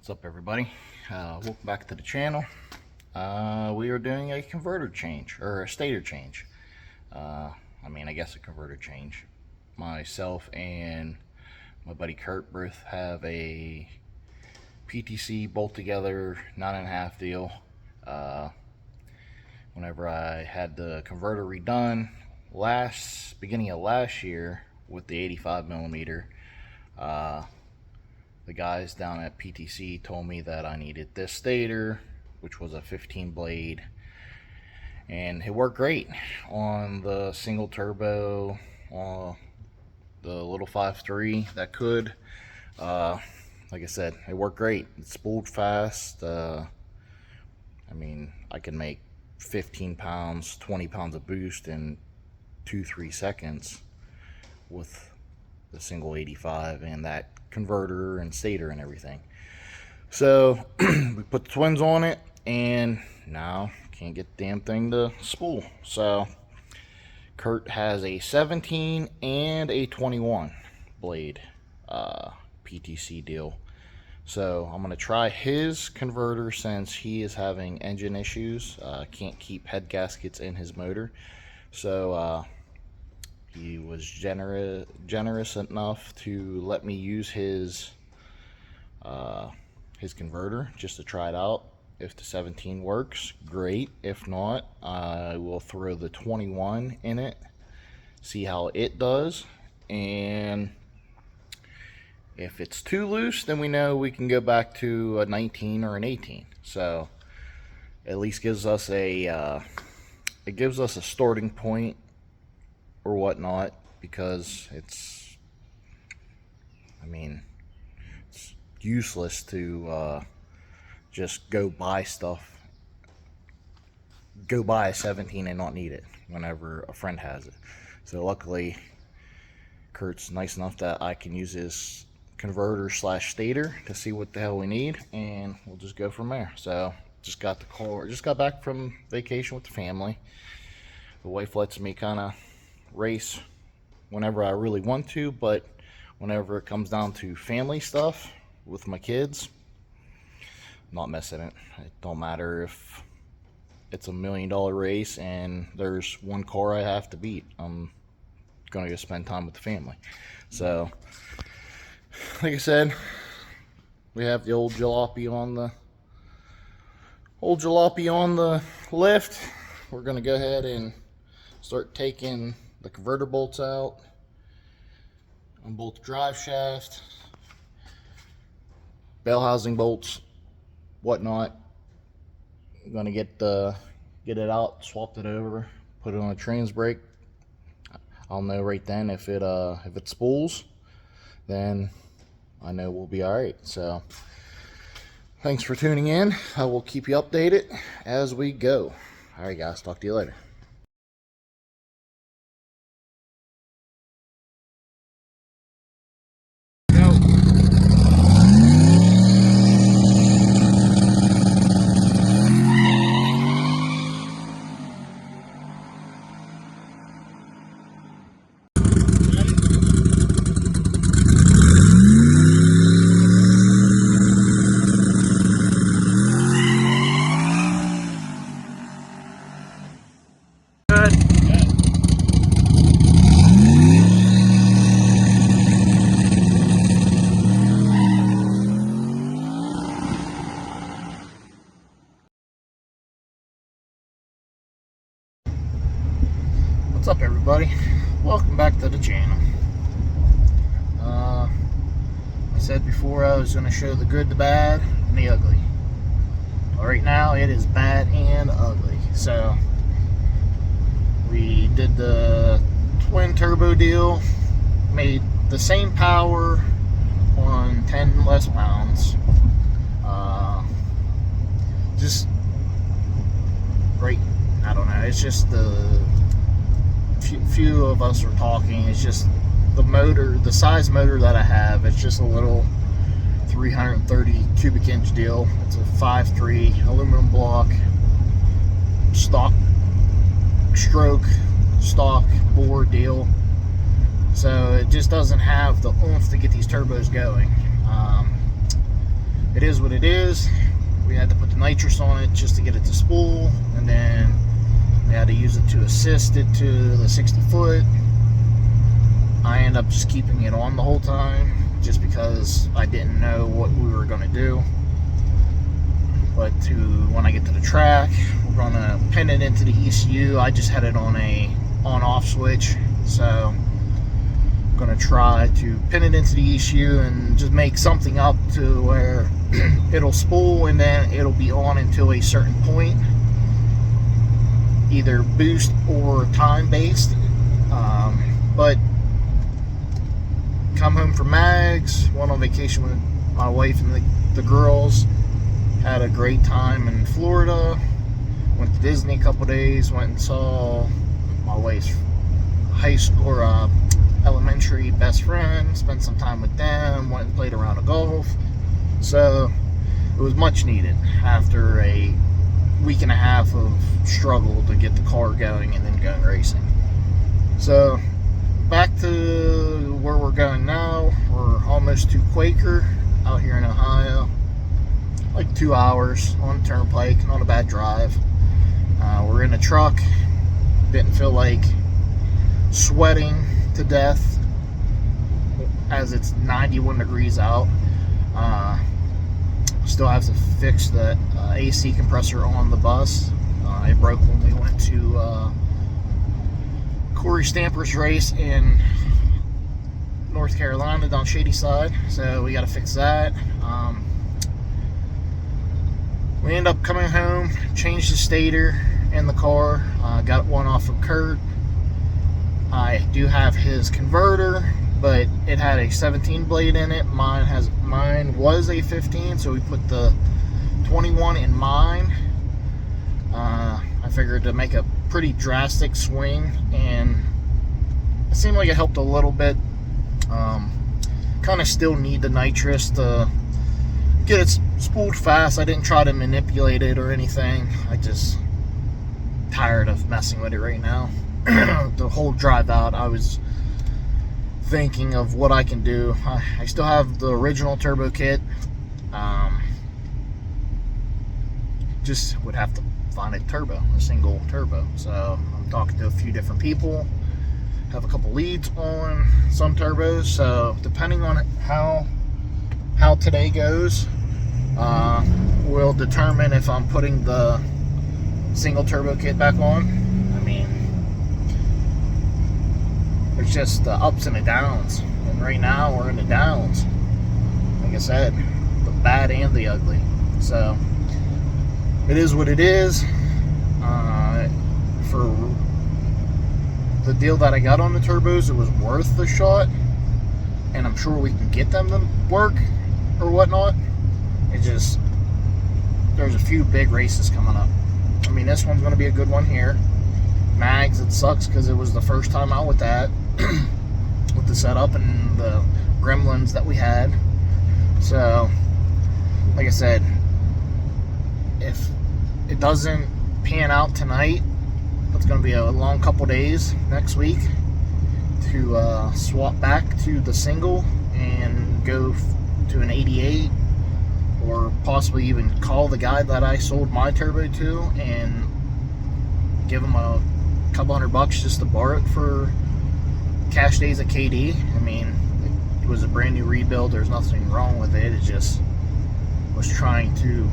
What's up, everybody? Welcome back to the channel. We are doing a converter change, or a stator change. I guess a converter change. Myself and my buddy Kurt both have a PTC bolt together 9.5 deal. Whenever I had the converter redone beginning of last year with the 85 millimeter, the guys down at PTC told me that I needed this stator, which was a 15 blade, and it worked great on the single turbo, the little 5.3 that could. Like I said, it worked great. It spooled fast. I can make 15 pounds, 20 pounds of boost in 2-3 seconds with the single 85 and that converter and stator and everything. So we put the twins on it, and now can't get the damn thing to spool. So Kurt has a 17 and a 21 blade PTC deal. So I'm going to try his converter since he is having engine issues. Can't keep head gaskets in his motor. So he was generous enough to let me use his converter just to try it out. If the 17 works, great. If not, I will throw the 21 in it, see how it does, and if it's too loose, then we know we can go back to a 19 or an 18. So at least gives us a starting point or whatnot, because it's useless to just go buy a 17 and not need it whenever a friend has it. So luckily Kurt's nice enough that I can use his converter slash stator to see what the hell we need, and we'll just go from there. So just got back from vacation with the family. The wife lets me kind of race whenever I really want to, but whenever it comes down to family stuff with my kids, I'm not missing it. It don't matter if it's $1 million race and there's one car I have to beat. I'm gonna go spend time with the family. So like I said, we have the old jalopy on the lift. We're gonna go ahead and start taking the converter bolts out, unbolt the drive shaft, bell housing bolts, whatnot. I'm gonna get it out, swapped it over, put it on a trans brake. I'll know right then if it spools, then I know we'll be all right. So thanks for tuning in. I will keep you updated as we go. All right, guys, talk to you later. What's up, everybody? Welcome back to the channel. I said before I was going to show the good, the bad, and the ugly. Well, right now it is bad and ugly. So we did the twin turbo deal, made the same power on 10 less pounds. Just great. I don't know. It's just the few of us are talking. It's just the motor, the size motor that I have. It's just a little 330 cubic inch deal. It's a 5.3 aluminum block, stock stroke, stock bore deal. So it just doesn't have the oomph to get these turbos going. it is what it is. We had to put the nitrous on it just to get it to spool, and then we had to use it to assist it to the 60 foot. I ended up just keeping it on the whole time just because I didn't know what we were going to do. But when I get to the track, we're going to pin it into the ECU. I just had it on a on-off switch, so I'm going to try to pin it into the ECU and just make something up to where it'll spool and then it'll be on until a certain point, either boost or time based. But come home from Mags, went on vacation with my wife and the girls, had a great time in Florida, went to Disney a couple days, went and saw my wife's high school or elementary best friend, spent some time with them, went and played a round of golf. So it was much needed after a week and a half of struggle to get the car going and then going racing. So back to where we're going now. We're almost to Quaker out here in Ohio, like 2 hours on the turnpike, not a bad drive. We're in a truck, didn't feel like sweating to death as it's 91 degrees out. Still have to fix the AC compressor on the bus. It broke when we went to Corey Stamper's race in North Carolina down Shadyside, so we got to fix that. We end up coming home, changed the stator in the car, got one off of Kurt. I do have his converter, but it had a 17 blade in it. Mine was a 15, so we put the 21 in mine. I figured to make a pretty drastic swing, and it seemed like it helped a little bit. Kind of still need the nitrous to get it spooled fast. I didn't try to manipulate it or anything. I just tired of messing with it right now. The whole drive out, I was thinking of what I can do. I still have the original turbo kit. Just would have to find a single turbo. So I'm talking to a few different people, have a couple leads on some turbos. So depending on how today goes, will determine if I'm putting the single turbo kit back on. I mean, there's just the ups and the downs, and right now we're in the downs. Like I said, the bad and the ugly. So it is what it is. For the deal that I got on the turbos, it was worth the shot, and I'm sure we can get them to work or whatnot. It just, there's a few big races coming up. I mean, this one's going to be a good one here. Mags, it sucks because it was the first time out with that, with the setup and the gremlins that we had. So, like I said, if it doesn't pan out tonight, it's going to be a long couple days next week to swap back to the single and go to an 88, or possibly even call the guy that I sold my turbo to and give him a couple $100 just to borrow it for cash days at KD. I mean, it was a brand new rebuild. There's nothing wrong with it. It just was trying to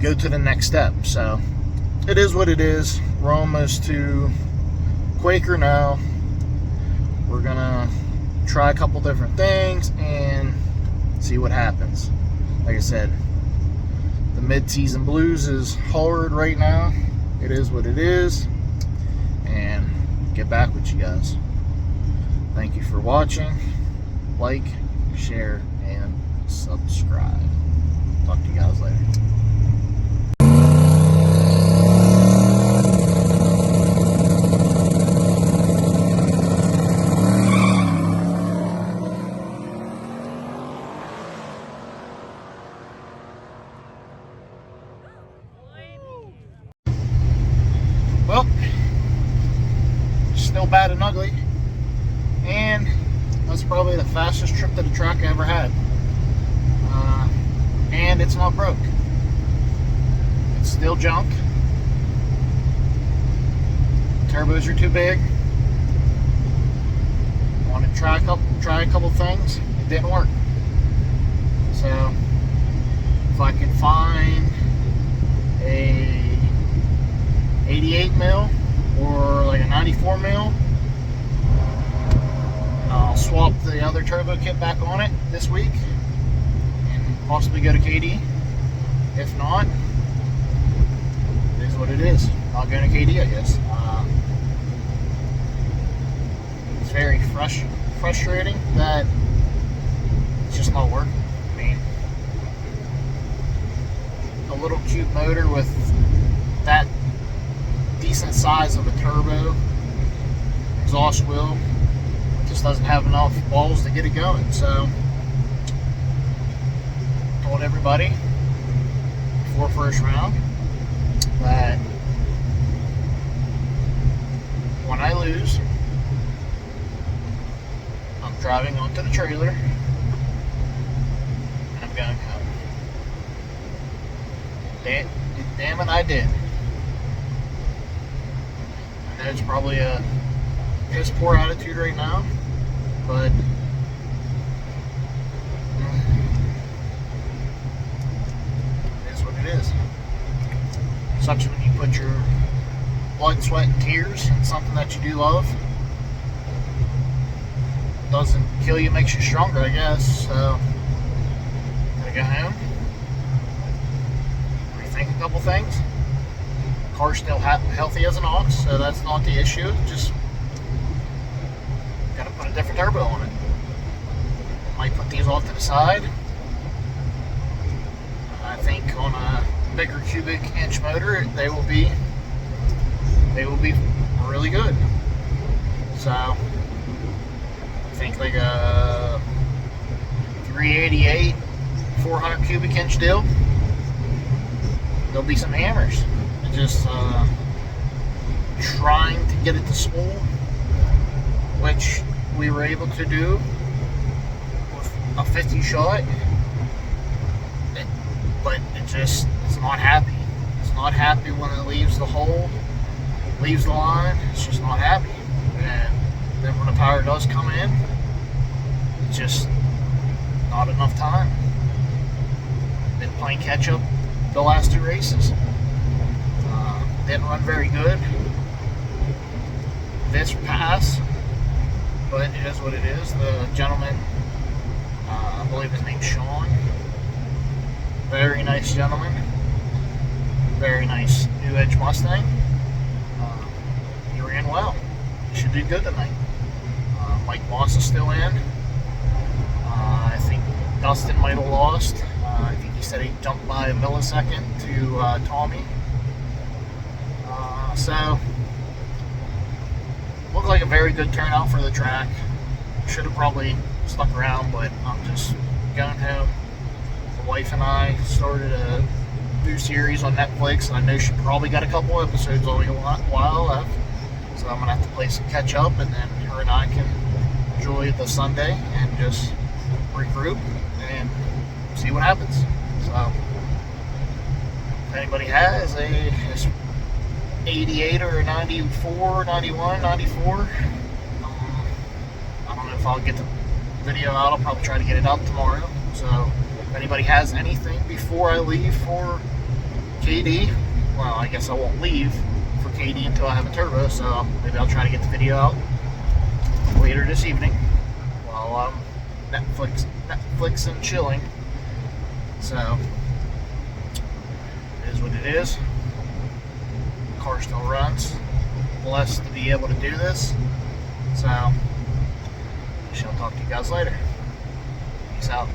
go to the next step. So it is what it is. We're almost to Quaker now. We're gonna try a couple different things and see what happens. Like I said, the mid-season blues is hard right now. It is what it is, and get back with you guys. Thank you for watching. Like, share, and subscribe. Talk to you guys later. Well, still bad and ugly, and that's probably the fastest trip to the track I ever had. and it's not broke. It's still junk. Turbos are too big. Wanted to try a couple things. It didn't work. So if I can find a 88 mil or like a 94 mil, I'll swap the other turbo kit back on it this week and possibly go to KD. If not, it is what it is. Not going to KD, I guess. It's very frustrating that it's just not working. I mean, a little cute motor with that decent size of a turbo, exhaust wheel, just doesn't have enough balls to get it going. So told everybody before first round that when I lose, I'm driving onto the trailer and I'm going home. Damn it, I did. I know it's probably a piss poor attitude right now, but it is what it is. Sucks when you put your blood, sweat, and tears in something that you do love. Doesn't kill you, makes you stronger, I guess. So, gotta go home, rethink a couple things. Car's still healthy as an ox, so that's not the issue. Just gotta put a different turbo on it. Might put these off to the side. I think on a bigger cubic inch motor, they will be really good. So I think like a 388 400 cubic inch deal, there'll be some hammers. Just trying to get it to spool, which we were able to do with a 50 shot, but it's not happy. It's not happy when it leaves the hole, leaves the line. It's just not happy. And then when the power does come in, it's just not enough time. Been playing catch up the last two races. Didn't run very good this pass, but it is what it is. The gentleman, I believe his name's Sean, very nice gentleman, very nice New Edge Mustang. He ran well. He should do good tonight. Mike Moss is still in. I think Dustin might have lost. I think he said he jumped by a millisecond to Tommy. So, looked like a very good turnout for the track. Should have probably stuck around, but I'm just going home. The wife and I started a new series on Netflix, and I know she probably got a couple episodes only a while left. So I'm going to have to play some catch up, and then her and I can enjoy the Sunday and just regroup and see what happens. So, if anybody has a 88 or a 94, 91, 94. I don't know if I'll get the video out. I'll probably try to get it out tomorrow. So if anybody has anything before I leave for KD, well, I guess I won't leave for KD until I have a turbo. So maybe I'll try to get the video out later this evening while I'm Netflix and chilling. So it is what it is. Car still runs. Blessed to be able to do this. So, I shall talk to you guys later. Peace out.